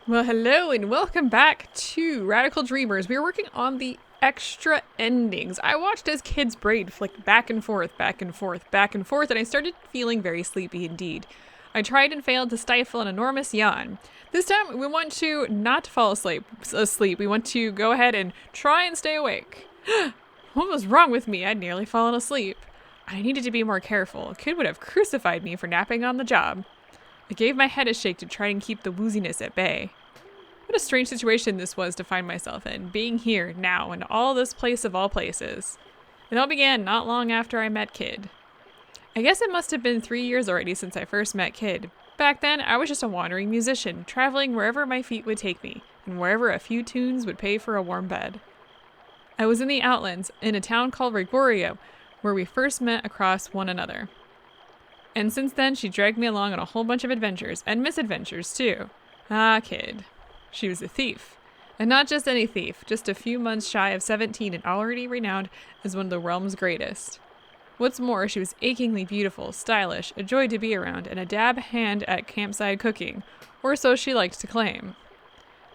Well, hello and welcome back to Radical Dreamers. We are working on the extra endings. I watched as Kid's braid flicked back and forth, back and forth, back and forth, and I started feeling very sleepy indeed. I tried and failed to stifle an enormous yawn. This time, we want to not fall asleep. We want to go ahead and try and stay awake. What was wrong with me? I'd nearly fallen asleep. I needed to be more careful. Kid would have crucified me for napping on the job. I gave my head a shake to try and keep the wooziness at bay. What a strange situation this was to find myself in, being here, now, in all this place of all places. It all began not long after I met Kid. I guess it must have been 3 years already since I first met Kid. Back then, I was just a wandering musician, traveling wherever my feet would take me, and wherever a few tunes would pay for a warm bed. I was in the Outlands, in a town called Rigorio, where we first met across one another. And since then, she dragged me along on a whole bunch of adventures, and misadventures, too. Ah, Kid. She was a thief. And not just any thief, just a few months shy of 17 and already renowned as one of the realm's greatest. What's more, she was achingly beautiful, stylish, a joy to be around, and a dab hand at campsite cooking, or so she liked to claim.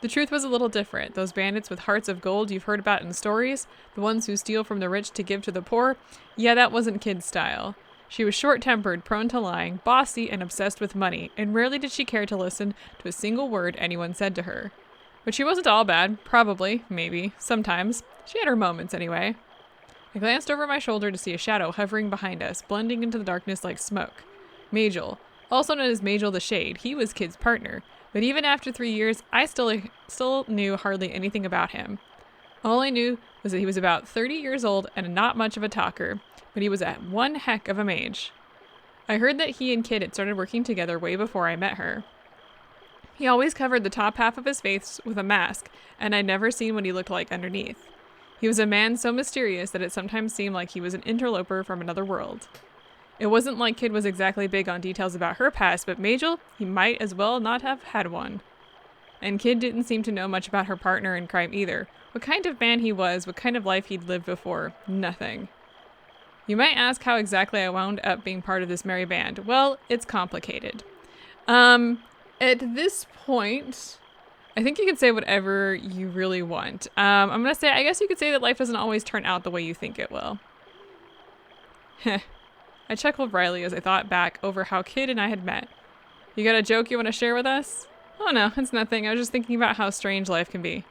The truth was a little different. Those bandits with hearts of gold you've heard about in stories, the ones who steal from the rich to give to the poor, yeah, that wasn't Kid's style. She was short-tempered, prone to lying, bossy, and obsessed with money, and rarely did she care to listen to a single word anyone said to her. But she wasn't all bad. Probably. Maybe. Sometimes. She had her moments, anyway. I glanced over my shoulder to see a shadow hovering behind us, blending into the darkness like smoke. Magil, also known as Magil the Shade, he was Kid's partner, but even after 3 years, I still knew hardly anything about him. All I knew was that he was about 30 years old and not much of a talker, but he was one heck of a mage. I heard that he and Kid had started working together way before I met her. He always covered the top half of his face with a mask, and I'd never seen what he looked like underneath. He was a man so mysterious that it sometimes seemed like he was an interloper from another world. It wasn't like Kid was exactly big on details about her past, but Magil, he might as well not have had one. And Kid didn't seem to know much about her partner in crime either. What kind of man he was, what kind of life he'd lived before, nothing. You might ask how exactly I wound up being part of this merry band. Well, it's complicated. At this point, I think you can say whatever you really want. I'm going to say, I guess you could say that life doesn't always turn out the way you think it will. Heh. I chuckled wryly as I thought back over how Kid and I had met. You got a joke you want to share with us? Oh no, it's nothing. I was just thinking about how strange life can be.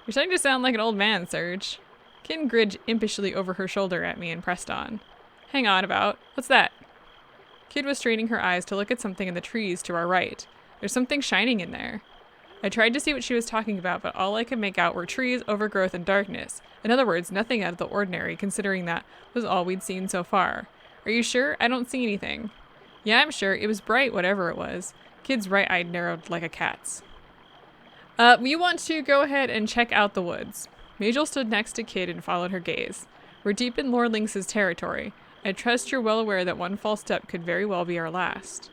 You're starting to sound like an old man, Serge. Kid grinned impishly over her shoulder at me and pressed on. Hang on about. What's that? Kid was straining her eyes to look at something in the trees to our right. There's something shining in there. I tried to see what she was talking about, but all I could make out were trees, overgrowth, and darkness. In other words, nothing out of the ordinary, considering that was all we'd seen so far. Are you sure? I don't see anything. Yeah, I'm sure. It was bright, whatever it was. Kid's right eye narrowed like a cat's. We want to go ahead and check out the woods. Magil stood next to Kid and followed her gaze. We're deep in Lord Lynx's territory. I trust you're well aware that one false step could very well be our last.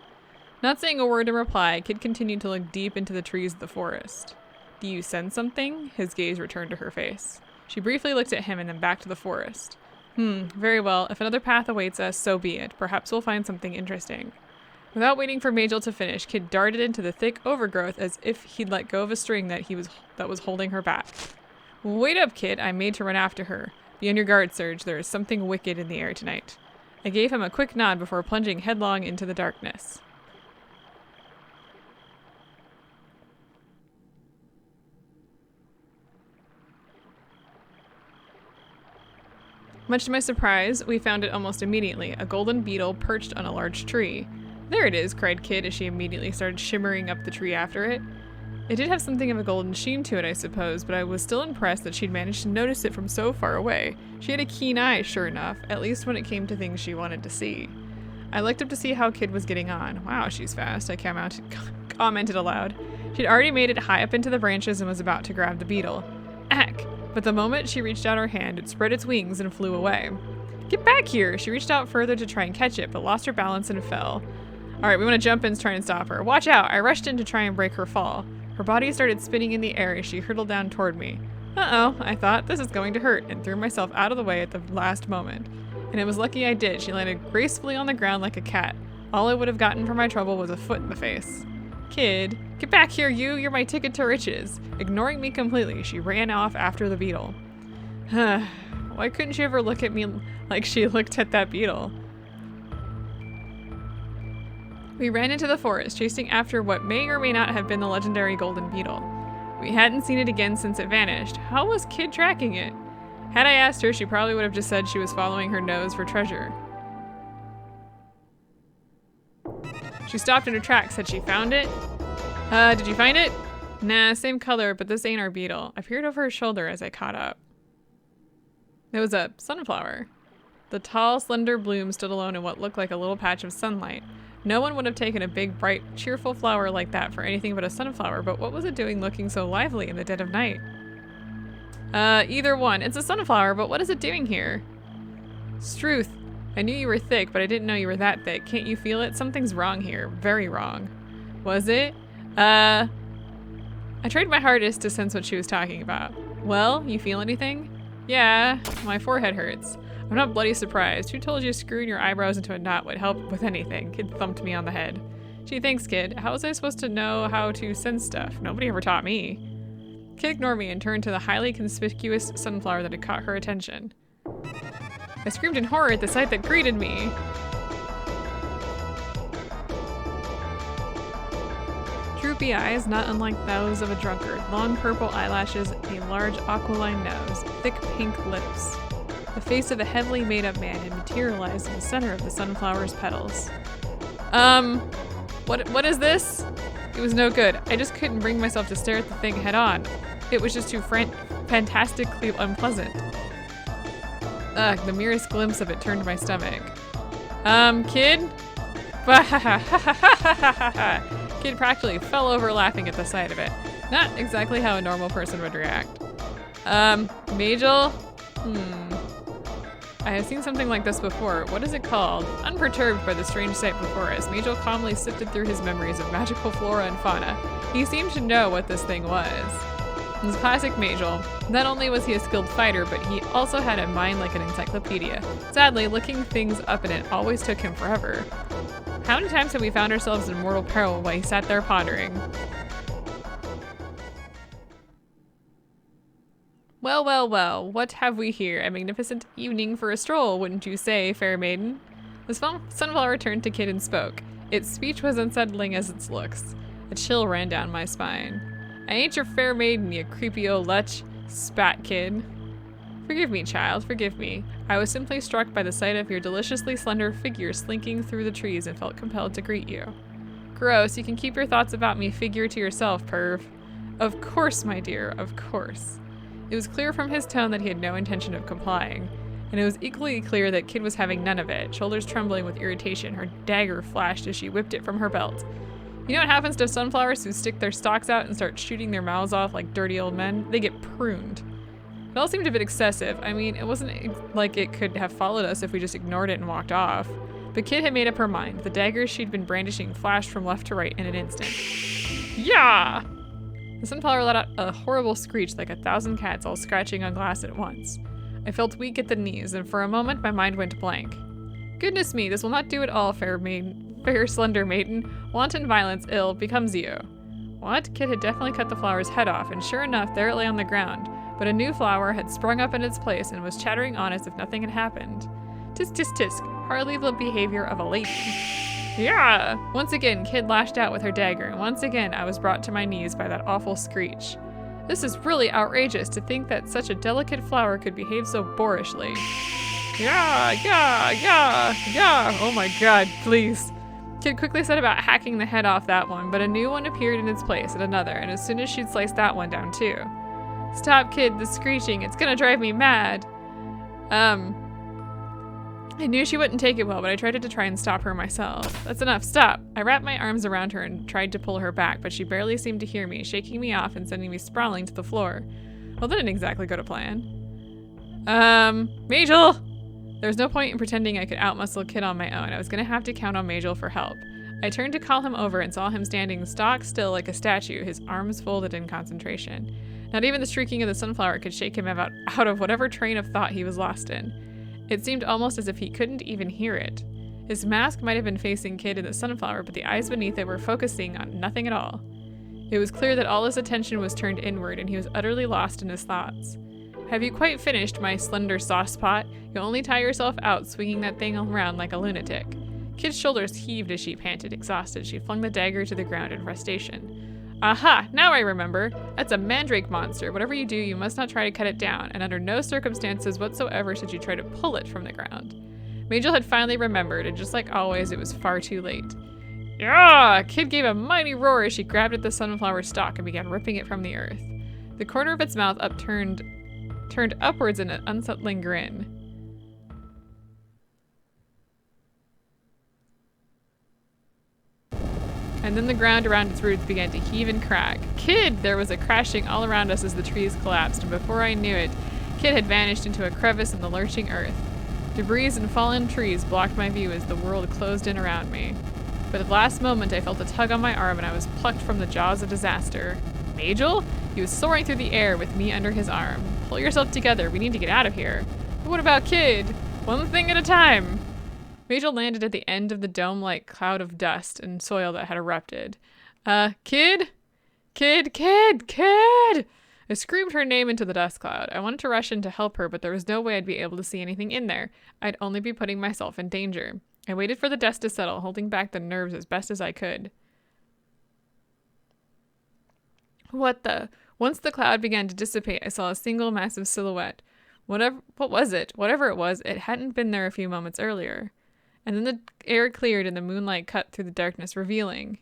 Not saying a word in reply, Kid continued to look deep into the trees of the forest. Do you sense something? His gaze returned to her face. She briefly looked at him and then back to the forest. Very well. If another path awaits us, so be it. Perhaps we'll find something interesting. Without waiting for Magil to finish, Kid darted into the thick overgrowth as if he'd let go of a string that was holding her back. Wait up, Kid. I made to run after her. Be on your guard, Serge. There is something wicked in the air tonight. I gave him a quick nod before plunging headlong into the darkness. Much to my surprise, we found it almost immediately, a golden beetle perched on a large tree. There it is, cried Kid as she immediately started shimmering up the tree after it. It did have something of a golden sheen to it, I suppose, but I was still impressed that she'd managed to notice it from so far away. She had a keen eye, sure enough, at least when it came to things she wanted to see. I looked up to see how Kid was getting on. Wow, she's fast, I commented aloud. She'd already made it high up into the branches and was about to grab the beetle. Ack! But the moment she reached out her hand, it spread its wings and flew away. Get back here! She reached out further to try and catch it, but lost her balance and fell. Alright, we want to jump in and try and stop her. Watch out! I rushed in to try and break her fall. Her body started spinning in the air as she hurtled down toward me. Uh-oh, I thought, this is going to hurt, and threw myself out of the way at the last moment. And it was lucky I did. She landed gracefully on the ground like a cat. All I would have gotten for my trouble was a foot in the face. Kid, get back here, you! You're my ticket to riches. Ignoring me completely, she ran off after the beetle. Why couldn't she ever look at me like she looked at that beetle? We ran into the forest, chasing after what may or may not have been the legendary golden beetle. We hadn't seen it again since it vanished. How was Kid tracking it? Had I asked her, she probably would have just said she was following her nose for treasure. She stopped in her tracks. Had she found it? Did you find it? Nah, same color, but this ain't our beetle. I peered over her shoulder as I caught up. It was a sunflower. The tall, slender bloom stood alone in what looked like a little patch of sunlight. No one would have taken a big, bright, cheerful flower like that for anything but a sunflower, but what was it doing looking so lively in the dead of night? Either one. It's a sunflower, but what is it doing here? Struth. I knew you were thick, but I didn't know you were that thick. Can't you feel it? Something's wrong here. Very wrong. Was it? I tried my hardest to sense what she was talking about. Well, you feel anything? Yeah, my forehead hurts. I'm not bloody surprised. Who told you screwing your eyebrows into a knot would help with anything? Kid thumped me on the head. Gee, thanks, kid. How was I supposed to know how to sense stuff? Nobody ever taught me. Kid ignored me and turned to the highly conspicuous sunflower that had caught her attention. I screamed in horror at the sight that greeted me. Droopy eyes, not unlike those of a drunkard. Long purple eyelashes, a large aquiline nose, thick pink lips. The face of a heavily made-up man had materialized in the center of the sunflower's petals. What is this? It was no good. I just couldn't bring myself to stare at the thing head on. It was just too fantastically unpleasant. Ugh, the merest glimpse of it turned my stomach. Kid? Kid practically fell over laughing at the sight of it. Not exactly how a normal person would react. Magil? I have seen something like this before. What is it called? Unperturbed by the strange sight before us, Magil calmly sifted through his memories of magical flora and fauna. He seemed to know what this thing was. It was classic Magil. Not only was he a skilled fighter, but he also had a mind like an encyclopedia. Sadly, looking things up in it always took him forever. How many times have we found ourselves in mortal peril while he sat there pondering? Well, well, well, what have we here? A magnificent evening for a stroll, wouldn't you say, fair maiden? The sunflower turned to Kid and spoke. Its speech was unsettling as its looks. A chill ran down my spine. I ain't your fair maiden, you creepy old lech, spat Kid. Forgive me, child, forgive me. I was simply struck by the sight of your deliciously slender figure slinking through the trees and felt compelled to greet you. Gross, you can keep your thoughts about me figure to yourself, perv. Of course, my dear, of course. It was clear from his tone that he had no intention of complying, and it was equally clear that Kid was having none of it. Shoulders trembling with irritation, her dagger flashed as she whipped it from her belt. You know what happens to sunflowers who stick their stalks out and start shooting their mouths off like dirty old men? They get pruned. It all seemed a bit excessive. I mean, it wasn't like it could have followed us if we just ignored it and walked off. But Kid had made up her mind. The daggers she'd been brandishing flashed from left to right in an instant. Yeah! The sunflower let out a horrible screech like 1,000 cats all scratching on glass at once. I felt weak at the knees, and for a moment my mind went blank. Goodness me, this will not do at all, fair slender maiden. Wanton violence ill becomes you. What? Kid had definitely cut the flower's head off, and sure enough, there it lay on the ground. But a new flower had sprung up in its place and was chattering on as if nothing had happened. Tisk tisk tisk, hardly the behavior of a lady. Yeah! Once again, Kid lashed out with her dagger, and once again I was brought to my knees by that awful screech. This is really outrageous to think that such a delicate flower could behave so boorishly. Yeah, yeah, yeah, yeah! Oh my god, please. Kid quickly set about hacking the head off that one, but a new one appeared in its place at another, and as soon as she'd sliced that one down too. Stop, Kid, the screeching, it's gonna drive me mad. I knew she wouldn't take it well, but I tried to try and stop her myself. That's enough, stop! I wrapped my arms around her and tried to pull her back, but she barely seemed to hear me, shaking me off and sending me sprawling to the floor. Well, that didn't exactly go to plan. Magil! There was no point in pretending I could outmuscle Kid on my own. I was gonna have to count on Magil for help. I turned to call him over and saw him standing stock still like a statue, his arms folded in concentration. Not even the shrieking of the sunflower could shake him out of whatever train of thought he was lost in. It seemed almost as if he couldn't even hear it. His mask might have been facing Kid in the sunflower, but the eyes beneath it were focusing on nothing at all. It was clear that all his attention was turned inward, and he was utterly lost in his thoughts. Have you quite finished, my slender saucepot? You'll only tire yourself out swinging that thing around like a lunatic. Kid's shoulders heaved as she panted, exhausted. She flung the dagger to the ground in frustration. Aha! Now I remember! That's a mandrake monster. Whatever you do, you must not try to cut it down, and under no circumstances whatsoever should you try to pull it from the ground. Magil had finally remembered, and just like always, it was far too late. Yeah! Kid gave a mighty roar as she grabbed at the sunflower stalk and began ripping it from the earth. The corner of its mouth turned upwards in an unsettling grin. And then the ground around its roots began to heave and crack. Kid! There was a crashing all around us as the trees collapsed, and before I knew it, Kid had vanished into a crevice in the lurching earth. Debris and fallen trees blocked my view as the world closed in around me. But at the last moment, I felt a tug on my arm and I was plucked from the jaws of disaster. Magil? He was soaring through the air with me under his arm. Pull yourself together, we need to get out of here. But what about Kid? One thing at a time. Magil landed at the end of the dome-like cloud of dust and soil that had erupted. Kid? Kid, Kid, Kid! I screamed her name into the dust cloud. I wanted to rush in to help her, but there was no way I'd be able to see anything in there. I'd only be putting myself in danger. I waited for the dust to settle, holding back the nerves as best as I could. What the? Once the cloud began to dissipate, I saw a single massive silhouette. What was it? Whatever it was, it hadn't been there a few moments earlier. And then the air cleared and the moonlight cut through the darkness, revealing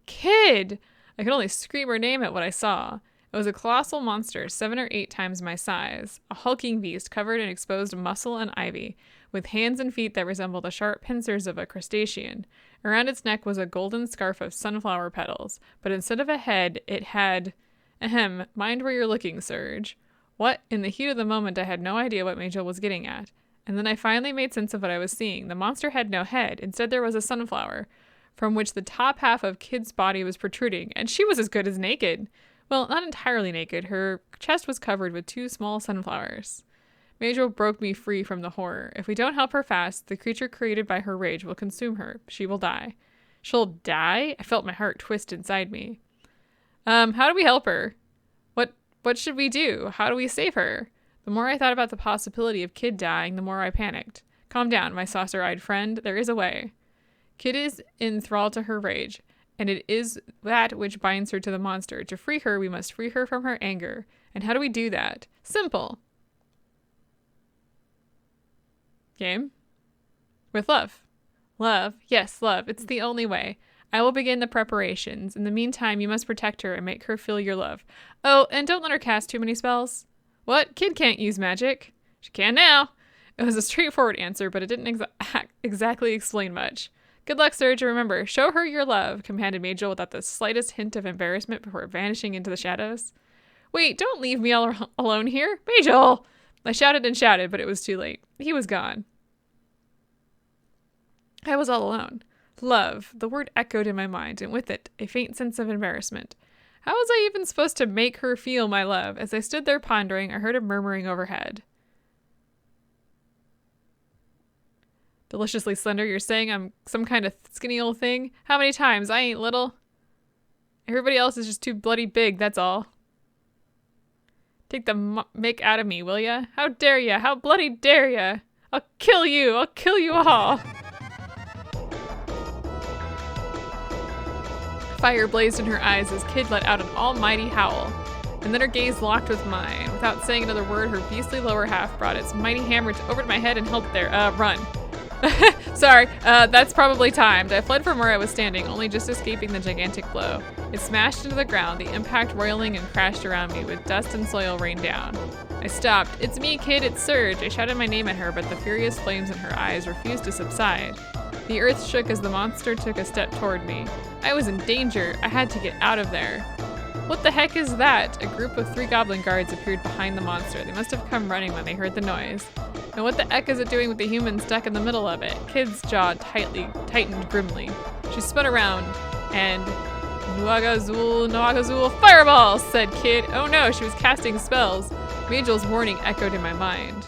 Kid! I could only scream her name at what I saw. It was a colossal monster, 7 or 8 times my size, a hulking beast covered in exposed muscle and ivy, with hands and feet that resembled the sharp pincers of a crustacean. Around its neck was a golden scarf of sunflower petals, but instead of a head, it had... mind where you're looking, Serge. What? In the heat of the moment, I had no idea what Magil was getting at. And then I finally made sense of what I was seeing. The monster had no head. Instead, there was a sunflower, from which the top half of Kid's body was protruding, and she was as good as naked. Well, not entirely naked. Her chest was covered with 2 small sunflowers. Magil broke me free from the horror. If we don't help her fast, the creature created by her rage will consume her. She will die. She'll die? I felt my heart twist inside me. How do we help her? What should we do? How do we save her? The more I thought about the possibility of Kid dying, the more I panicked. Calm down, my saucer-eyed friend. There is a way. Kid is in thrall to her rage, and it is that which binds her to the monster. To free her, we must free her from her anger. And how do we do that? Simple. Game? With love. Love? Yes, love. It's the only way. I will begin the preparations. In the meantime, you must protect her and make her feel your love. Oh, and don't let her cast too many spells. What? Kid can't use magic. She can now. It was a straightforward answer, but it didn't exactly explain much. Good luck, Serge, and remember, show her your love, commanded Magil without the slightest hint of embarrassment before vanishing into the shadows. Wait, don't leave me all alone here. Magil! I shouted and shouted, but it was too late. He was gone. I was all alone. Love. The word echoed in my mind, and with it, a faint sense of embarrassment. How was I even supposed to make her feel my love? As I stood there pondering, I heard a murmuring overhead. Deliciously slender, you're saying I'm some kind of skinny old thing? How many times? I ain't little. Everybody else is just too bloody big, that's all. Take the mick out of me, will ya? How dare ya? How bloody dare ya? I'll kill you! I'll kill you all! Fire blazed in her eyes as Kid let out an almighty howl. And then her gaze locked with mine. Without saying another word, her beastly lower half brought its mighty hammer over to my head and held it there. Run. Sorry, that's probably timed. I fled from where I was standing, only just escaping the gigantic blow. It smashed into the ground, the impact roiling and crashed around me, with dust and soil rained down. I stopped. It's me, Kid, it's Serge. I shouted my name at her, but the furious flames in her eyes refused to subside. The earth shook as the monster took a step toward me. I was in danger. I had to get out of there. What the heck is that? A group of 3 goblin guards appeared behind the monster. They must have come running when they heard the noise. And what the heck is it doing with the human stuck in the middle of it? Kid's jaw tightened grimly. She spun around and... Nuagazul, fireball, said Kid. Oh no, she was casting spells. Magil's warning echoed in my mind.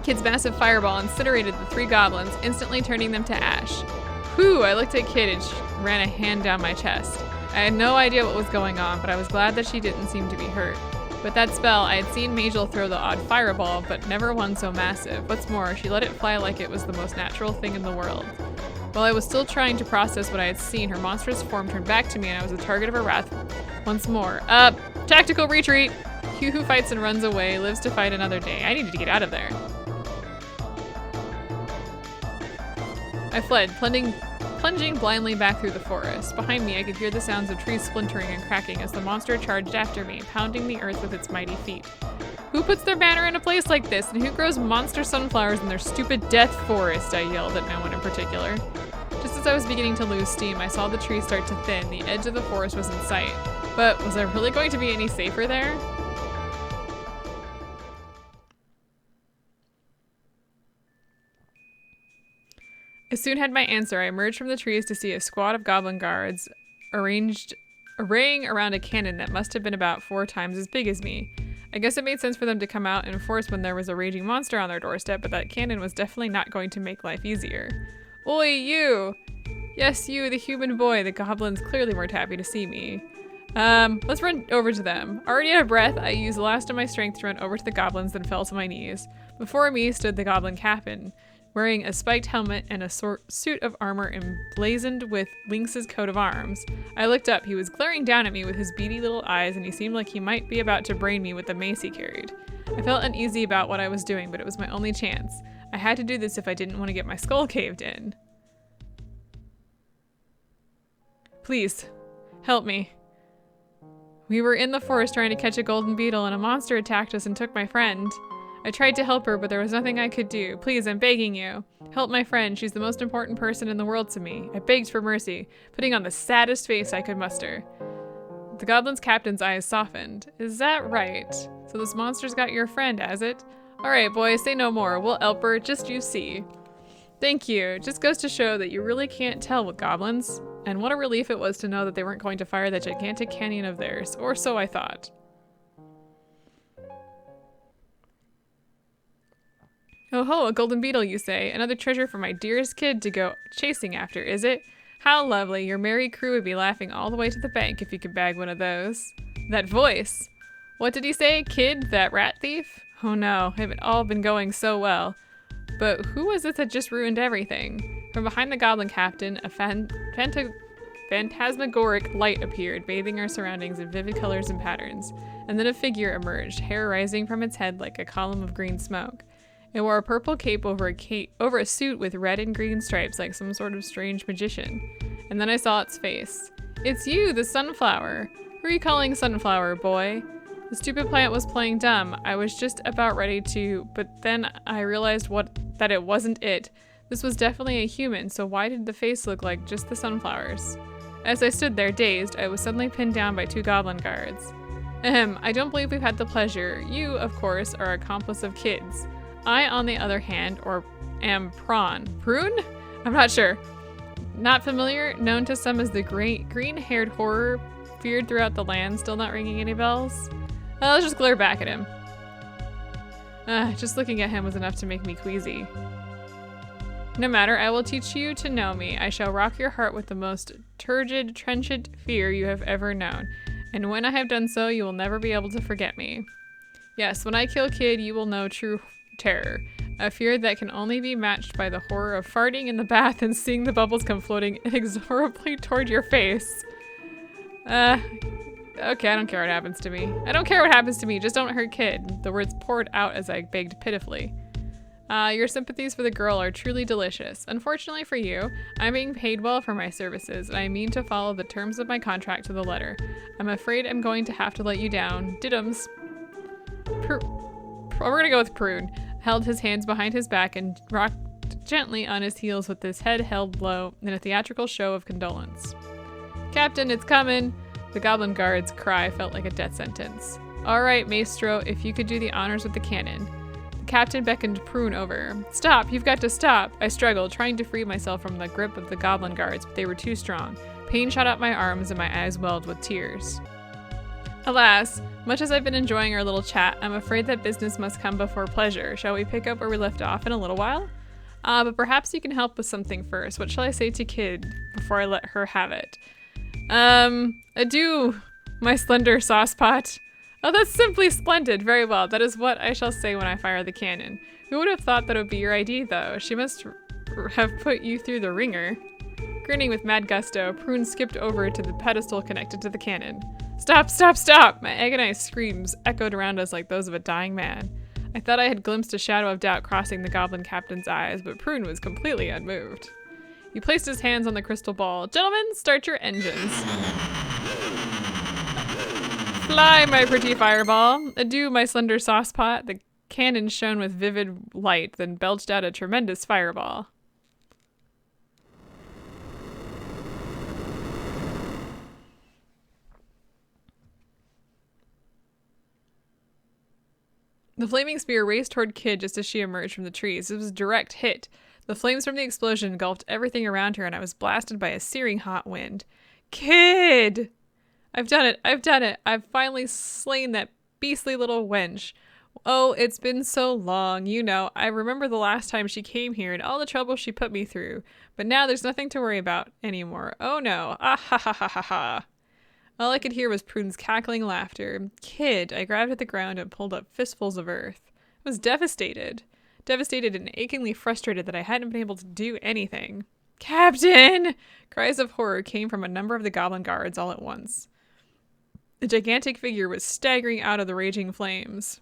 Kid's massive fireball incinerated the 3 goblins, instantly turning them to ash. Whew, I looked at Kid and she ran a hand down my chest. I had no idea what was going on, but I was glad that she didn't seem to be hurt. With that spell, I had seen Magil throw the odd fireball, but never one so massive. What's more, she let it fly like it was the most natural thing in the world. While I was still trying to process what I had seen, her monstrous form turned back to me and I was the target of her wrath once more. Tactical retreat! He who fights and runs away lives to fight another day. I needed to get out of there. I fled, plunging blindly back through the forest. Behind me, I could hear the sounds of trees splintering and cracking as the monster charged after me, pounding the earth with its mighty feet. Who puts their banner in a place like this, and who grows monster sunflowers in their stupid death forest? I yelled at no one in particular. Just as I was beginning to lose steam, I saw the trees start to thin. The edge of the forest was in sight. But was I really going to be any safer there? I soon had my answer. I emerged from the trees to see a squad of goblin guards arraying around a cannon that must have been about 4 times as big as me. I guess it made sense for them to come out in force when there was a raging monster on their doorstep, but that cannon was definitely not going to make life easier. Oi, you! Yes, you, the human boy. The goblins clearly weren't happy to see me. Let's run over to them. Already out of breath, I used the last of my strength to run over to the goblins, then fell to my knees. Before me stood the goblin captain, wearing a spiked helmet and a suit of armor emblazoned with Lynx's coat of arms. I looked up. He was glaring down at me with his beady little eyes, and he seemed like he might be about to brain me with the mace he carried. I felt uneasy about what I was doing, but it was my only chance. I had to do this if I didn't want to get my skull caved in. Please, help me. We were in the forest trying to catch a golden beetle, and a monster attacked us and took my friend. I tried to help her, but there was nothing I could do. Please, I'm begging you. Help my friend. She's the most important person in the world to me. I begged for mercy, putting on the saddest face I could muster. The goblin's captain's eyes softened. Is that right? So this monster's got your friend, has it? All right, boys, say no more. We'll help her, just you see. Thank you. It just goes to show that you really can't tell with goblins. And what a relief it was to know that they weren't going to fire that gigantic canyon of theirs. Or so I thought. Oh ho, a golden beetle, you say. Another treasure for my dearest kid to go chasing after, is it? How lovely. Your merry crew would be laughing all the way to the bank if you could bag one of those. That voice. What did he say? Kid? That rat thief? Oh no, it had all been going so well. But who was it that just ruined everything? From behind the goblin captain, a phantasmagoric light appeared, bathing our surroundings in vivid colors and patterns. And then a figure emerged, hair rising from its head like a column of green smoke. It wore a purple cape over a suit with red and green stripes like some sort of strange magician. And then I saw its face. It's you, the sunflower. Who are you calling sunflower, boy? The stupid plant was playing dumb. I was just about ready to, but then I realized that it wasn't it. This was definitely a human, so why did the face look like just the sunflowers? As I stood there, dazed, I was suddenly pinned down by 2 goblin guards. I don't believe we've had the pleasure. You, of course, are accomplice of kids. I, on the other hand, am Prawn. Prune? I'm not sure. Not familiar, known to some as the green-haired horror feared throughout the land, still not ringing any bells? Let's just glare back at him. Just looking at him was enough to make me queasy. No matter, I will teach you to know me. I shall rock your heart with the most turgid, trenchant fear you have ever known. And when I have done so, you will never be able to forget me. Yes, when I kill Kid, you will know true terror. A fear that can only be matched by the horror of farting in the bath and seeing the bubbles come floating inexorably toward your face. Okay, I don't care what happens to me. I don't care what happens to me, just don't hurt Kid. The words poured out as I begged pitifully. Your sympathies for the girl are truly delicious. Unfortunately for you, I'm being paid well for my services, and I mean to follow the terms of my contract to the letter. I'm afraid I'm going to have to let you down. Diddums. We're gonna go with Prune. Held his hands behind his back and rocked gently on his heels with his head held low in a theatrical show of condolence. Captain, it's coming! The goblin guard's cry felt like a death sentence. All right, Maestro, if you could do the honors with the cannon. The captain beckoned Prune over. Stop, you've got to stop. I struggled, trying to free myself from the grip of the goblin guards, but they were too strong. Pain shot up my arms and my eyes welled with tears. Alas, Much as I've been enjoying our little chat, I'm afraid that business must come before pleasure. Shall we pick up where we left off in a little while? But perhaps you can help with something first. What shall I say to Kid before I let her have it? Adieu, my slender saucepot. Oh, that's simply splendid. Very well. That is what I shall say when I fire the cannon. Who would have thought that it would be your idea, though? She must have put you through the ringer. Grinning with mad gusto, Prune skipped over to the pedestal connected to the cannon. Stop, stop, stop! My agonized screams echoed around us like those of a dying man. I thought I had glimpsed a shadow of doubt crossing the goblin captain's eyes, but Prune was completely unmoved. He placed his hands on the crystal ball. Gentlemen, start your engines. Fly, my pretty fireball. Adieu, my slender saucepot. The cannon shone with vivid light, then belched out a tremendous fireball. The flaming spear raced toward Kid just as she emerged from the trees. It was a direct hit. The flames from the explosion engulfed everything around her, and I was blasted by a searing hot wind. Kid! I've done it! I've done it! I've finally slain that beastly little wench. Oh, it's been so long. You know, I remember the last time she came here and all the trouble she put me through. But now there's nothing to worry about anymore. Oh no. Ah ha ha ha ha ha. All I could hear was Prune's cackling laughter. Kid, I grabbed at the ground and pulled up fistfuls of earth. I was devastated. Devastated and achingly frustrated that I hadn't been able to do anything. Captain! Cries of horror came from a number of the goblin guards all at once. The gigantic figure was staggering out of the raging flames.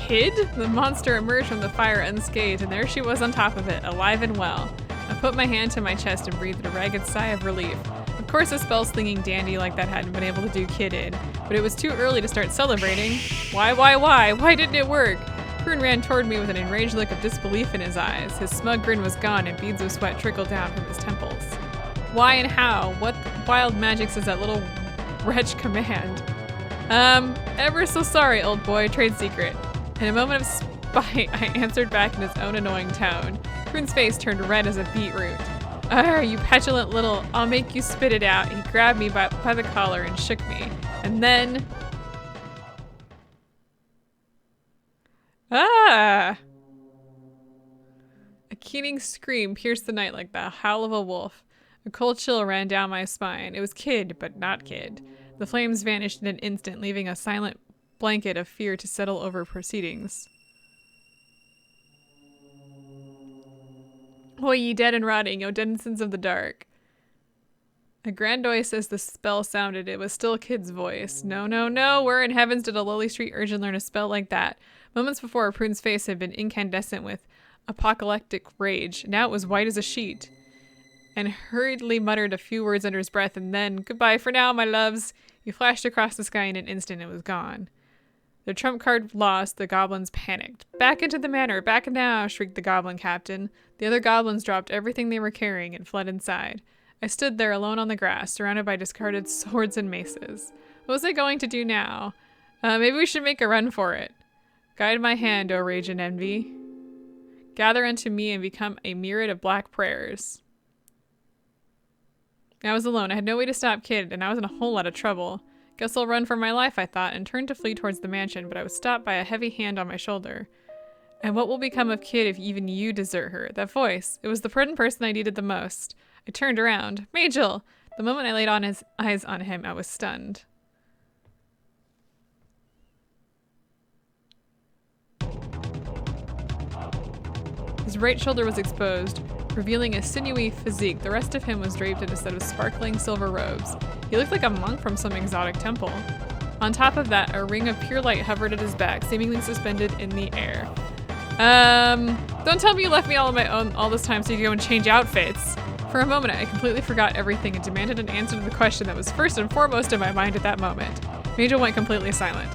Kid? The monster emerged from the fire unscathed, and there she was on top of it, alive and well. I put my hand to my chest and breathed a ragged sigh of relief. Of course a spell-slinging dandy like that hadn't been able to do Kid in, but it was too early to start celebrating. Why? Why didn't it work? Prune ran toward me with an enraged look of disbelief in his eyes. His smug grin was gone and beads of sweat trickled down from his temples. Why and how? What wild magics does that little wretch command? Ever so sorry, old boy, trade secret. In a moment of spite, I answered back in his own annoying tone. Prune's face turned red as a beetroot. Arr, you petulant little, I'll make you spit it out. He grabbed me by the collar and shook me. And then... Ah! A keening scream pierced the night like the howl of a wolf. A cold chill ran down my spine. It was Kid, but not Kid. The flames vanished in an instant, leaving a silent blanket of fear to settle over proceedings. O ye dead and rotting, O denizens of the dark. A grand voice as the spell sounded. It was still Kid's voice. No, no, no, where in heavens did a lowly street urchin learn a spell like that? Moments before, Prune's face had been incandescent with apocalyptic rage. Now it was white as a sheet. And hurriedly muttered a few words under his breath, and then, goodbye for now, my loves. He flashed across the sky in an instant and was gone. Their trump card lost, the goblins panicked. Back into the manor, back now, shrieked the goblin captain. The other goblins dropped everything they were carrying and fled inside. I stood there alone on the grass, surrounded by discarded swords and maces. What was I going to do now? Maybe we should make a run for it. Guide my hand, O rage and envy. Gather unto me and become a myriad of black prayers. I was alone. I had no way to stop Kid, and I was in a whole lot of trouble. Guess I'll run for my life, I thought, and turned to flee towards the mansion, but I was stopped by a heavy hand on my shoulder. And what will become of Kid if even you desert her? That voice. It was the one person I needed the most. I turned around. Magil! The moment I laid on his eyes on him, I was stunned. His right shoulder was exposed, revealing a sinewy physique. The rest of him was draped in a set of sparkling silver robes. He looked like a monk from some exotic temple. On top of that, a ring of pure light hovered at his back, seemingly suspended in the air. Don't tell me you left me all on my own all this time so you could go and change outfits. For a moment, I completely forgot everything and demanded an answer to the question that was first and foremost in my mind at that moment. Magil went completely silent.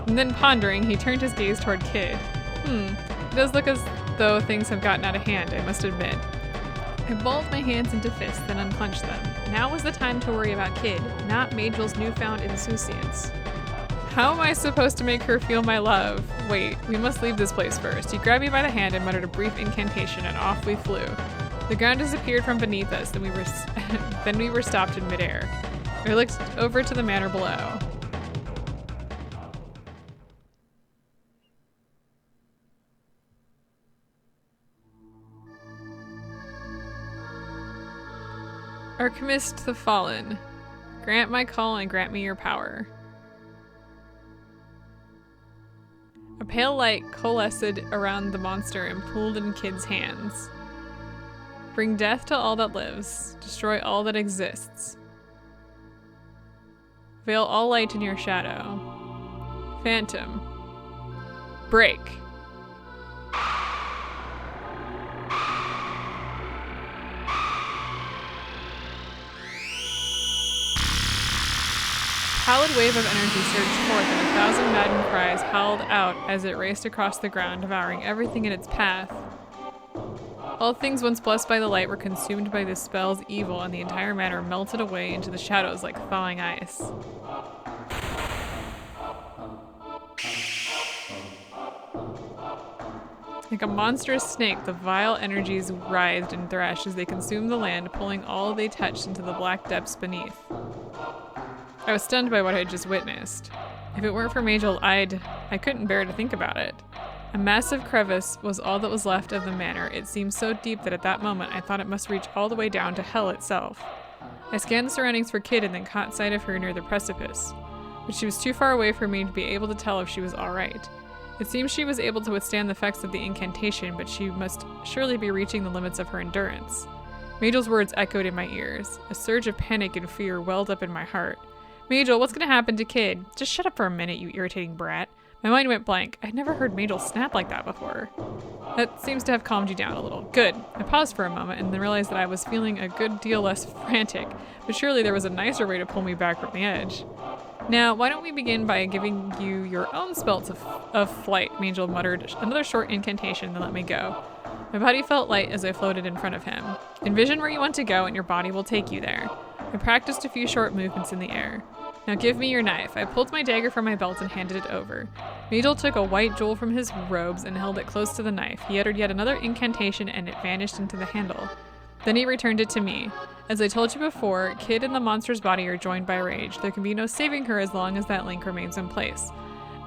And then pondering, he turned his gaze toward Kid. It does look as though things have gotten out of hand, I must admit. I balled my hands into fists, then unclenched them. Now was the time to worry about Kid, not Magil's newfound insouciance. How am I supposed to make her feel my love? Wait, we must leave this place first. He grabbed me by the hand and muttered a brief incantation, and off we flew. The ground disappeared from beneath us, then we were stopped in midair. We looked over to the manor below. Archimist the Fallen, grant my call and grant me your power. A pale light coalesced around the monster and pooled in Kid's hands. Bring death to all that lives, destroy all that exists. Veil all light in your shadow. Phantom, break. A pallid wave of energy surged forth, and 1,000 maddened cries howled out as it raced across the ground, devouring everything in its path. All things once blessed by the light were consumed by this spell's evil, and the entire manor melted away into the shadows like thawing ice. Like a monstrous snake, the vile energies writhed and thrashed as they consumed the land, pulling all they touched into the black depths beneath. I was stunned by what I had just witnessed. If it weren't for Magil, I couldn't bear to think about it. A massive crevice was all that was left of the manor. It seemed so deep that at that moment I thought it must reach all the way down to hell itself. I scanned the surroundings for Kid and then caught sight of her near the precipice, but she was too far away for me to be able to tell if she was alright. It seemed she was able to withstand the effects of the incantation, but she must surely be reaching the limits of her endurance. Magil's words echoed in my ears. A surge of panic and fear welled up in my heart. Magil, what's gonna happen to Kid? Just shut up for a minute, you irritating brat. My mind went blank. I'd never heard Magil snap like that before. That seems to have calmed you down a little. Good. I paused for a moment and then realized that I was feeling a good deal less frantic, but surely there was a nicer way to pull me back from the edge. Now, why don't we begin by giving you your own spell of flight, Magil muttered another short incantation, then let me go. My body felt light as I floated in front of him. Envision where you want to go and your body will take you there. I practiced a few short movements in the air. Now give me your knife. I pulled my dagger from my belt and handed it over. Magil took a white jewel from his robes and held it close to the knife. He uttered yet another incantation and it vanished into the handle. Then he returned it to me. As I told you before, Kid and the monster's body are joined by rage. There can be no saving her as long as that link remains in place.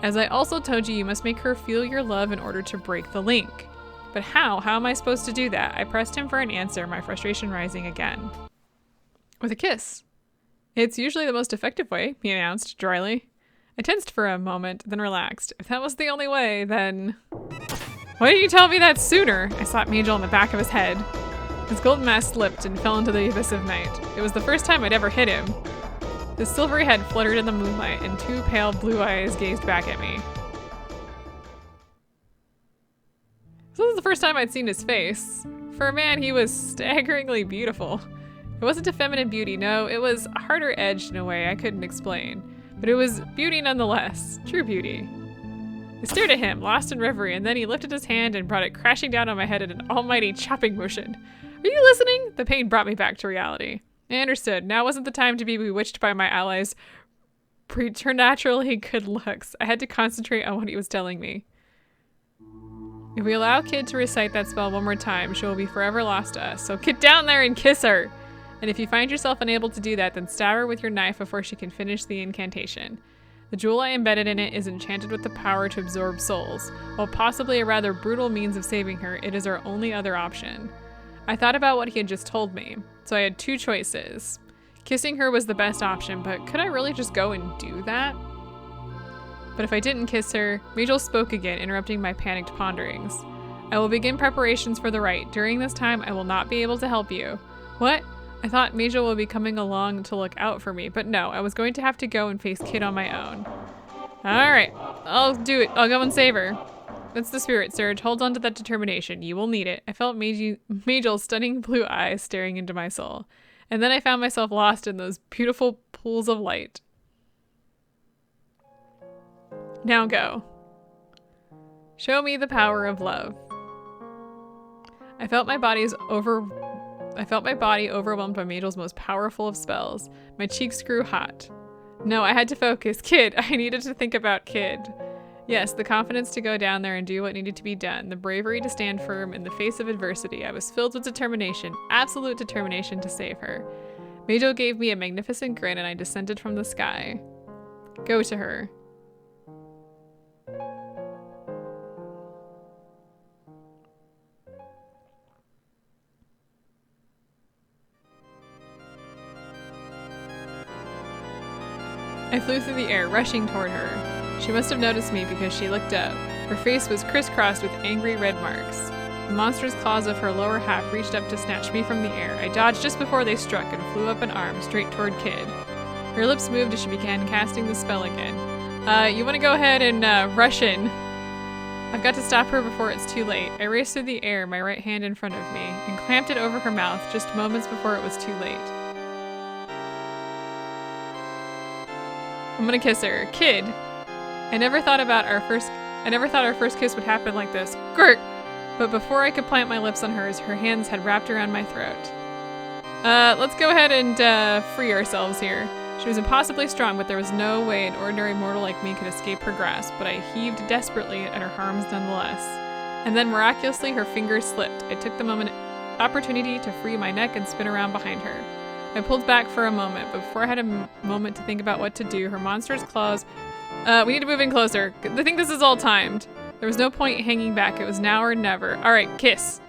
As I also told you, you must make her feel your love in order to break the link. But how? How am I supposed to do that? I pressed him for an answer, my frustration rising again. With a kiss. It's usually the most effective way, he announced dryly. I tensed for a moment, then relaxed. If that was the only way, then... Why didn't you tell me that sooner? I slapped Magil on the back of his head. His golden mask slipped and fell into the abyss of night. It was the first time I'd ever hit him. His silvery head fluttered in the moonlight, and two pale blue eyes gazed back at me. This was the first time I'd seen his face. For a man, he was staggeringly beautiful. It wasn't a feminine beauty, no, it was harder edged in a way I couldn't explain. But it was beauty nonetheless, true beauty. I stared at him, lost in reverie, and then he lifted his hand and brought it crashing down on my head in an almighty chopping motion. Are you listening? The pain brought me back to reality. I understood. Now wasn't the time to be bewitched by my ally's preternaturally good looks. I had to concentrate on what he was telling me. If we allow Kid to recite that spell one more time, she will be forever lost to us. So get down there and kiss her! And if you find yourself unable to do that, then stab her with your knife before she can finish the incantation. The jewel I embedded in it is enchanted with the power to absorb souls. While possibly a rather brutal means of saving her, it is our only other option. I thought about what he had just told me, so I had two choices. Kissing her was the best option, but could I really just go and do that? But if I didn't kiss her, Magil spoke again, interrupting my panicked ponderings. I will begin preparations for the rite. During this time, I will not be able to help you. What? I thought Magil would be coming along to look out for me, but no, I was going to have to go and face Kid on my own. Alright, I'll do it. I'll go and save her. That's the spirit, Serge. Hold on to that determination. You will need it. I felt Magil's stunning blue eyes staring into my soul. And then I found myself lost in those beautiful pools of light. Now go. Show me the power of love. I felt my body overwhelmed by Magil's most powerful of spells. My cheeks grew hot. No, I had to focus. Kid. I needed to think about Kid. Yes, the confidence to go down there and do what needed to be done. The bravery to stand firm in the face of adversity. I was filled with determination, absolute determination to save her. Magil gave me a magnificent grin and I descended from the sky. Go to her. I flew through the air, rushing toward her. She must have noticed me because she looked up. Her face was crisscrossed with angry red marks. The monstrous claws of her lower half reached up to snatch me from the air. I dodged just before they struck and flew up an arm straight toward Kid. Her lips moved as she began casting the spell again. You want to go ahead and rush in? I've got to stop her before it's too late. I raced through the air, my right hand in front of me, and clamped it over her mouth just moments before it was too late. I'm gonna kiss her. Kid. I never thought our first kiss would happen like this. Grr! But before I could plant my lips on hers, her hands had wrapped around my throat. Let's go ahead and free ourselves here. She was impossibly strong, but there was no way an ordinary mortal like me could escape her grasp, but I heaved desperately at her arms nonetheless. And then miraculously her fingers slipped. I took the opportunity to free my neck and spin around behind her. I pulled back for a moment, but before I had a moment to think about what to do, her monstrous claws... we need to move in closer. I think this is all timed. There was no point hanging back. It was now or never. Alright, kiss.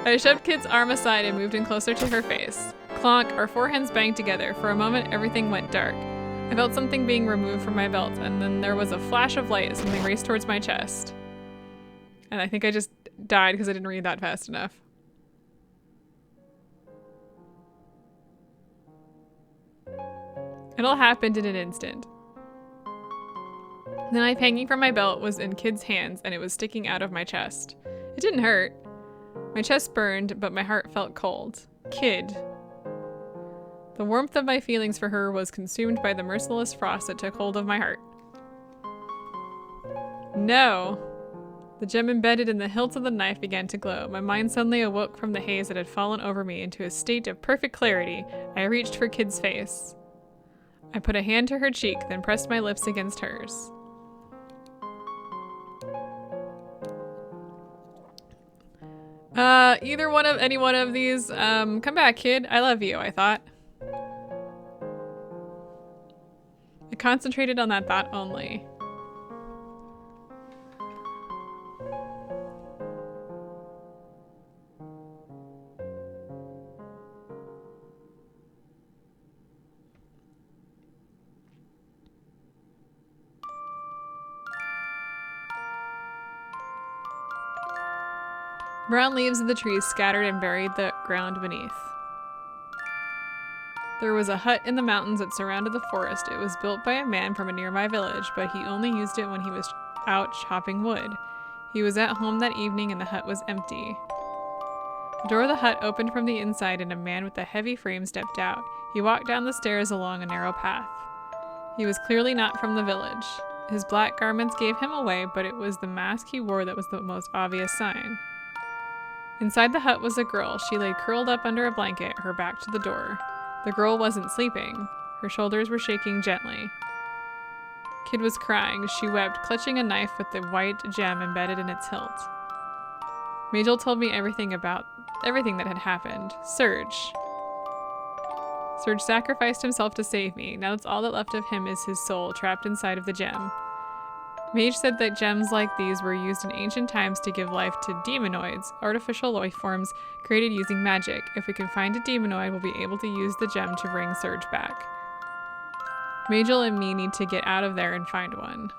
I shoved Kid's arm aside and moved in closer to her face. Clonk, our forehands banged together. For a moment, everything went dark. I felt something being removed from my belt, and then there was a flash of light as something raced towards my chest. And I think I just died because I didn't read that fast enough. It all happened in an instant. The knife hanging from my belt was in Kid's hands, and it was sticking out of my chest. It didn't hurt. My chest burned, but my heart felt cold. Kid. The warmth of my feelings for her was consumed by the merciless frost that took hold of my heart. No. The gem embedded in the hilt of the knife began to glow. My mind suddenly awoke from the haze that had fallen over me into a state of perfect clarity. I reached for Kid's face. I put a hand to her cheek, then pressed my lips against hers. Any one of these, come back, Kid. I love you, I thought. I concentrated on that thought only. Brown leaves of the trees scattered and buried the ground beneath. There was a hut in the mountains that surrounded the forest. It was built by a man from a nearby village, but he only used it when he was out chopping wood. He was at home that evening and the hut was empty. The door of the hut opened from the inside and a man with a heavy frame stepped out. He walked down the stairs along a narrow path. He was clearly not from the village. His black garments gave him away, but it was the mask he wore that was the most obvious sign. Inside the hut was a girl. She lay curled up under a blanket, her back to the door. The girl wasn't sleeping. Her shoulders were shaking gently. Kid was crying. She wept, clutching a knife with the white gem embedded in its hilt. Magil told me everything that had happened. Serge sacrificed himself to save me. Now that's all that left of him is his soul, trapped inside of the gem. Mage said that gems like these were used in ancient times to give life to demonoids, artificial life forms created using magic. If we can find a demonoid, we'll be able to use the gem to bring Serge back. Magil and me need to get out of there and find one.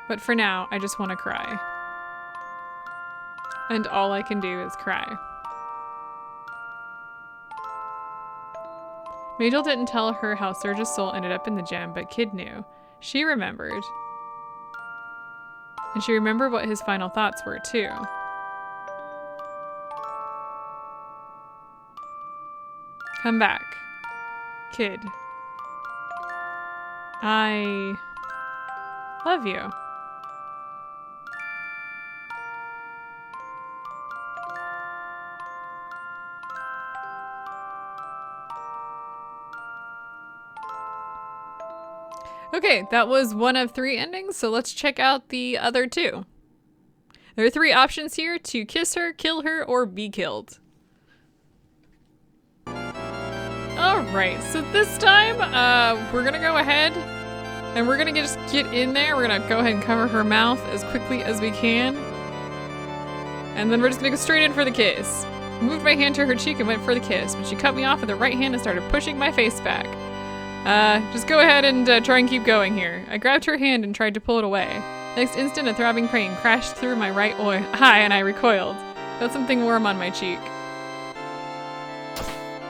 But for now, I just want to cry. And all I can do is cry. Magil didn't tell her how Serge's soul ended up in the gem, but Kid knew. She remembered. And she remembered what his final thoughts were, too. Come back. Kid. I love you. Okay, that was one of 3 endings, so let's check out the other 2. There are 3 options here: to kiss her, kill her, or be killed. Alright, so this time, we're gonna go ahead and we're gonna just get in there. We're gonna go ahead and cover her mouth as quickly as we can. And then we're just gonna go straight in for the kiss. I moved my hand to her cheek and went for the kiss, but she cut me off with her right hand and started pushing my face back. Just go ahead and try and keep going here. I grabbed her hand and tried to pull it away. Next instant, a throbbing pain crashed through my right eye and I recoiled. Felt something warm on my cheek.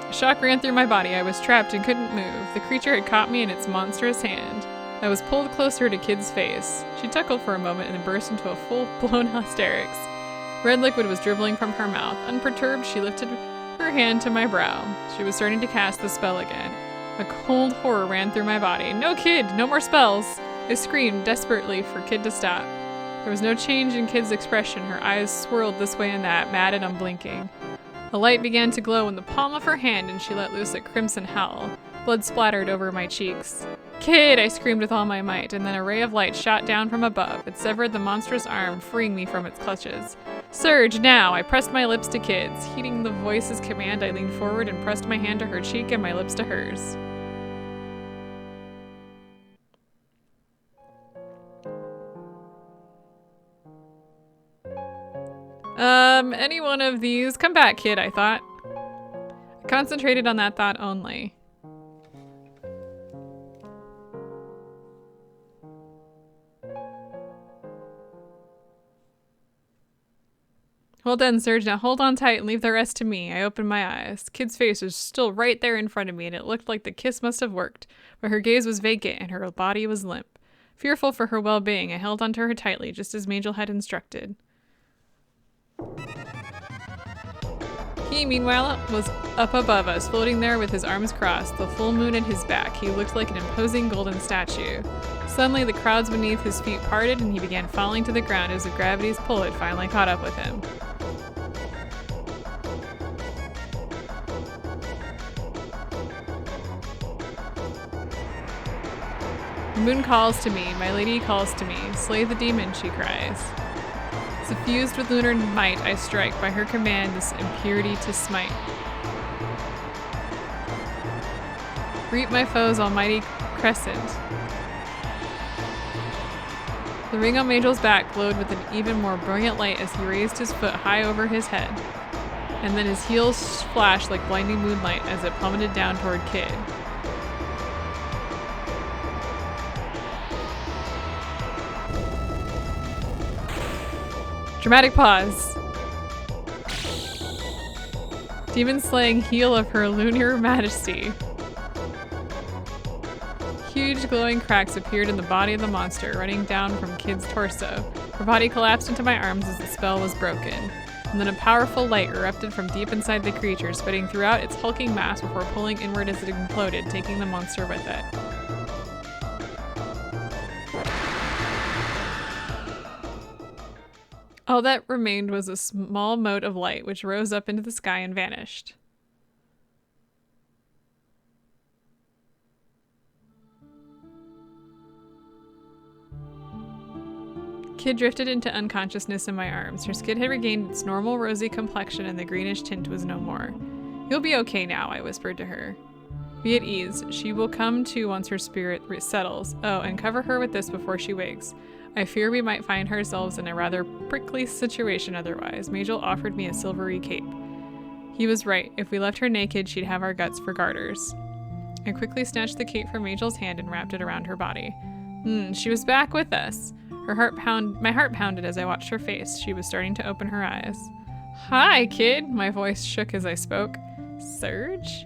A shock ran through my body. I was trapped and couldn't move. The creature had caught me in its monstrous hand. I was pulled closer to Kid's face. She chuckled for a moment and then burst into a full-blown hysterics. Red liquid was dribbling from her mouth. Unperturbed, she lifted her hand to my brow. She was starting to cast the spell again. A cold horror ran through my body. No, Kid! No more spells! I screamed desperately for Kid to stop. There was no change in Kid's expression. Her eyes swirled this way and that, mad and unblinking. A light began to glow in the palm of her hand and she let loose a crimson howl. Blood splattered over my cheeks. Kid! I screamed with all my might, and then a ray of light shot down from above. It severed the monstrous arm, freeing me from its clutches. Surge, now! I pressed my lips to Kid's. Heeding the voice's command, I leaned forward and pressed my hand to her cheek and my lips to hers. Any one of these. Come back, Kid, I thought. I concentrated on that thought only. Well done, Serge. Now hold on tight and leave the rest to me. I opened my eyes. Kid's face was still right there in front of me, and it looked like the kiss must have worked, but her gaze was vacant and her body was limp. Fearful for her well-being, I held onto her tightly, just as Magil had instructed. He, meanwhile, was up above us, floating there with his arms crossed, the full moon at his back. He looked like an imposing golden statue. Suddenly, the crowds beneath his feet parted, and he began falling to the ground as if gravity's pull had finally caught up with him. The moon calls to me, my lady calls to me. Slay the demon, she cries. Suffused with lunar might, I strike, by her command, this impurity to smite. Reap my foes, almighty crescent. The ring on Magil's back glowed with an even more brilliant light as he raised his foot high over his head. And then his heels flashed like blinding moonlight as it plummeted down toward Kid. Dramatic pause. Demon slaying heel of her lunar majesty. Huge glowing cracks appeared in the body of the monster, running down from Kid's torso. Her body collapsed into my arms as the spell was broken. And then a powerful light erupted from deep inside the creature, spreading throughout its hulking mass before pulling inward as it imploded, taking the monster with it. All that remained was a small mote of light, which rose up into the sky and vanished. Kid drifted into unconsciousness in my arms. Her skin had regained its normal rosy complexion and the greenish tint was no more. You'll be okay now, I whispered to her. Be at ease. She will come to once her spirit settles. Oh, and cover her with this before she wakes. I fear we might find ourselves in a rather prickly situation otherwise. Magil offered me a silvery cape. He was right. If we left her naked, she'd have our guts for garters. I quickly snatched the cape from Magil's hand and wrapped it around her body. She was back with us. My heart pounded as I watched her face. She was starting to open her eyes. Hi, Kid. My voice shook as I spoke. Serge?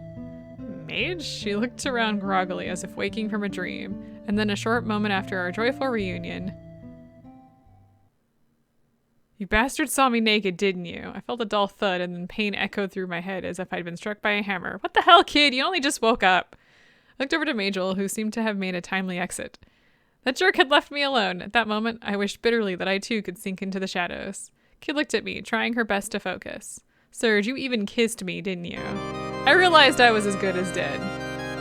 Mage? She looked around groggily as if waking from a dream. And then a short moment after our joyful reunion, you bastards saw me naked, didn't you? I felt a dull thud and then pain echoed through my head as if I'd been struck by a hammer. What the hell, Kid? You only just woke up. I looked over to Magil, who seemed to have made a timely exit. That jerk had left me alone. At that moment, I wished bitterly that I too could sink into the shadows. Kid looked at me, trying her best to focus. Serge, you even kissed me, didn't you? I realized I was as good as dead.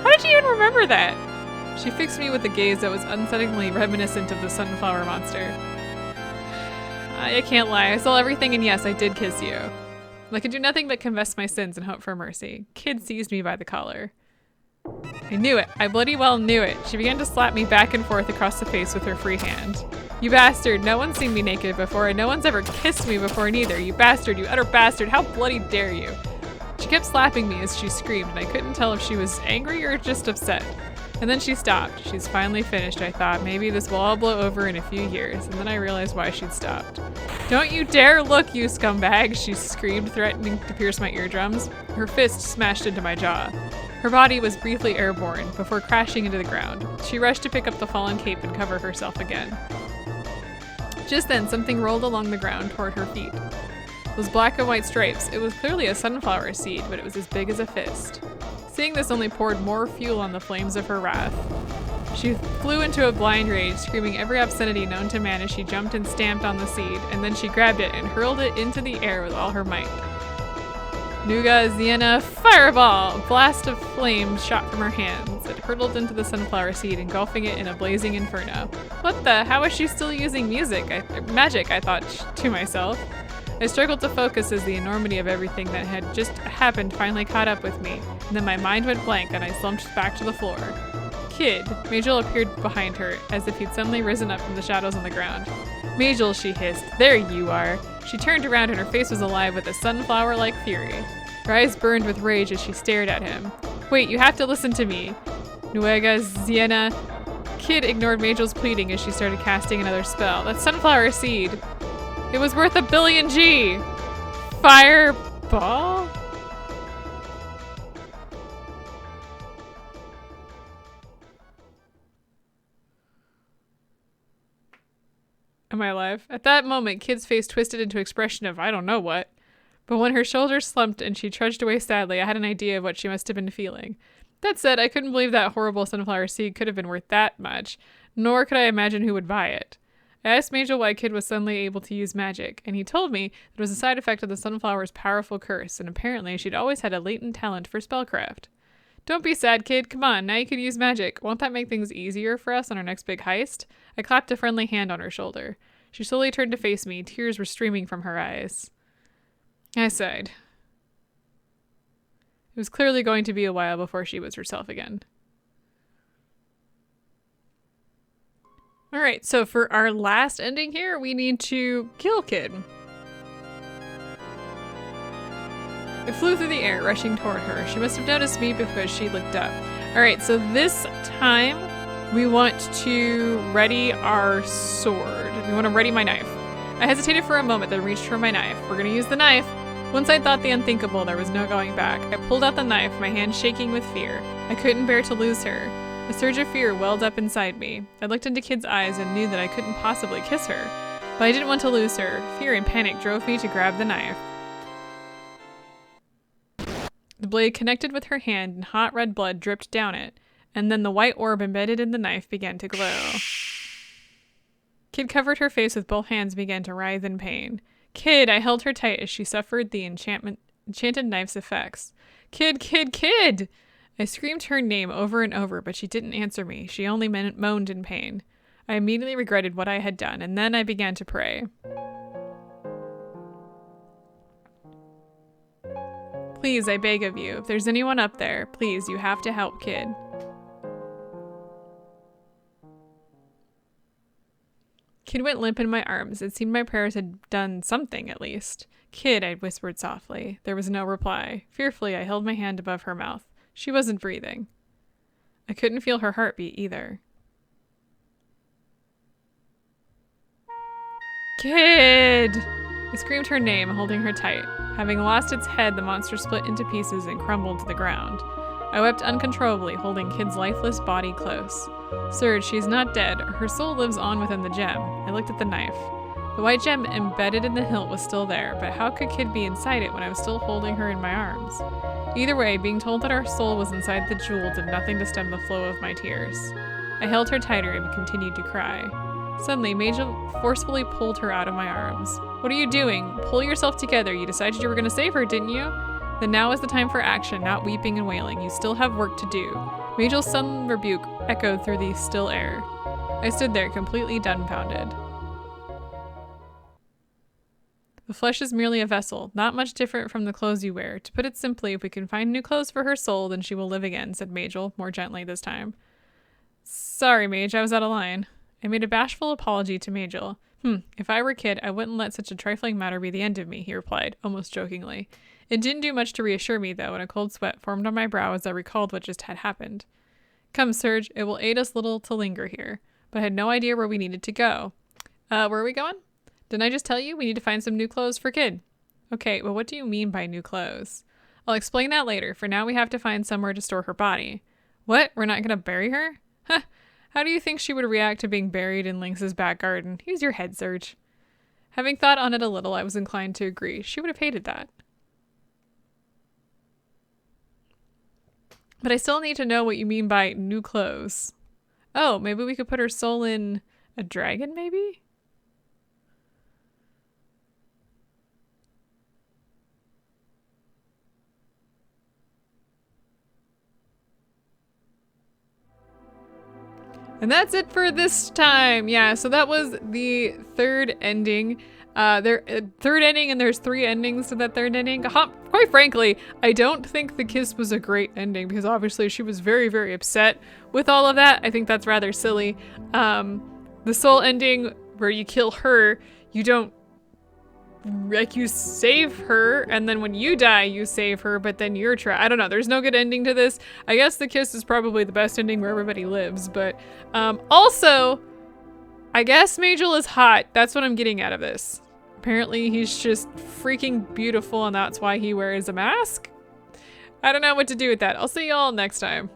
How did you even remember that? She fixed me with a gaze that was unsettlingly reminiscent of the sunflower monster. I can't lie, I saw everything and yes, I did kiss you. I could do nothing but confess my sins and hope for mercy. Kid seized me by the collar. I knew it. I bloody well knew it. She began to slap me back and forth across the face with her free hand. You bastard, no one's seen me naked before and no one's ever kissed me before neither. You bastard, you utter bastard, how bloody dare you? She kept slapping me as she screamed and I couldn't tell if she was angry or just upset. And then she stopped. She's finally finished, I thought. Maybe this will all blow over in a few years. And then I realized why she'd stopped. Don't you dare look, you scumbag, she screamed, threatening to pierce my eardrums. Her fist smashed into my jaw. Her body was briefly airborne before crashing into the ground. She rushed to pick up the fallen cape and cover herself again. Just then, something rolled along the ground toward her feet. Those black and white stripes. It was clearly a sunflower seed, but it was as big as a fist. Seeing this only poured more fuel on the flames of her wrath. She flew into a blind rage, screaming every obscenity known to man as she jumped and stamped on the seed, and then she grabbed it and hurled it into the air with all her might. Nuga Ziena, fireball! A blast of flame shot from her hands. It hurtled into the sunflower seed, engulfing it in a blazing inferno. What the? How is she still using magic, I thought to myself. I struggled to focus as the enormity of everything that had just happened finally caught up with me, and then my mind went blank and I slumped back to the floor. Kid! Magil appeared behind her, as if he'd suddenly risen up from the shadows on the ground. Magil, she hissed. There you are! She turned around and her face was alive with a sunflower-like fury. Her eyes burned with rage as she stared at him. Wait, you have to listen to me. Nuega Ziena. Kid ignored Magil's pleading as she started casting another spell. That sunflower seed! It was worth 1 billion G! Fireball? Am I alive? At that moment, Kid's face twisted into an expression of I don't know what. But when her shoulders slumped and she trudged away sadly, I had an idea of what she must have been feeling. That said, I couldn't believe that horrible sunflower seed could have been worth that much, nor could I imagine who would buy it. I asked Magil why Kid was suddenly able to use magic, and he told me that it was a side effect of the sunflower's powerful curse, and apparently she'd always had a latent talent for spellcraft. Don't be sad, Kid. Come on, now you can use magic. Won't that make things easier for us on our next big heist? I clapped a friendly hand on her shoulder. She slowly turned to face me. Tears were streaming from her eyes. I sighed. It was clearly going to be a while before she was herself again. Alright, so for our last ending here, we need to kill Kid. I flew through the air, rushing toward her. She must have noticed me because she looked up. Alright, so this time we want to ready our sword. We want to ready my knife. I hesitated for a moment, then reached for my knife. We're going to use the knife. Once I thought the unthinkable, there was no going back. I pulled out the knife, my hand shaking with fear. I couldn't bear to lose her. A surge of fear welled up inside me. I looked into Kid's eyes and knew that I couldn't possibly kiss her. But I didn't want to lose her. Fear and panic drove me to grab the knife. The blade connected with her hand and hot red blood dripped down it, and then the white orb embedded in the knife began to glow. Kid covered her face with both hands and began to writhe in pain. Kid! I held her tight as she suffered the enchanted knife's effects. Kid, Kid, Kid! I screamed her name over and over, but she didn't answer me. She only moaned in pain. I immediately regretted what I had done, and then I began to pray. Please, I beg of you, if there's anyone up there, please, you have to help Kid. Kid went limp in my arms. It seemed my prayers had done something, at least. Kid, I whispered softly. There was no reply. Fearfully, I held my hand above her mouth. She wasn't breathing. I couldn't feel her heartbeat either. Kid! I screamed her name, holding her tight. Having lost its head, the monster split into pieces and crumbled to the ground. I wept uncontrollably, holding Kid's lifeless body close. Serge, she's not dead. Her soul lives on within the gem. I looked at the knife. The white gem embedded in the hilt was still there, but how could Kid be inside it when I was still holding her in my arms? Either way, being told that our soul was inside the jewel did nothing to stem the flow of my tears. I held her tighter and continued to cry. Suddenly, Magil forcefully pulled her out of my arms. What are you doing? Pull yourself together. You decided you were going to save her, didn't you? Then now is the time for action, not weeping and wailing. You still have work to do. Magil's sudden rebuke echoed through the still air. I stood there, completely dumbfounded. The flesh is merely a vessel, not much different from the clothes you wear. To put it simply, if we can find new clothes for her soul, then she will live again, said Magil, more gently this time. Sorry, Mage, I was out of line. I made a bashful apology to Magil. If I were a kid, I wouldn't let such a trifling matter be the end of me, he replied, almost jokingly. It didn't do much to reassure me, though, and a cold sweat formed on my brow as I recalled what just had happened. Come, Serge, it will aid us little to linger here. But I had no idea where we needed to go. Where are we going? Didn't I just tell you we need to find some new clothes for Kid? Okay, well, what do you mean by new clothes? I'll explain that later. For now, we have to find somewhere to store her body. What? We're not going to bury her? Huh. How do you think she would react to being buried in Lynx's back garden? Use your head, Serge. Having thought on it a little, I was inclined to agree. She would have hated that. But I still need to know what you mean by new clothes. Oh, maybe we could put her soul in a dragon, maybe? And that's it for this time. Yeah, so that was the third ending. Third ending, and there's 3 endings to that third ending. Quite frankly, I don't think the kiss was a great ending because obviously she was very, very upset with all of that. I think that's rather silly. The soul ending where you kill her, you don't, like, you save her, and then when you die, you save her, but then you're trapped. I don't know. There's no good ending to this. I guess the kiss is probably the best ending where everybody lives, but also, I guess Magil is hot. That's what I'm getting out of this. Apparently, he's just freaking beautiful, and that's why he wears a mask? I don't know what to do with that. I'll see y'all next time.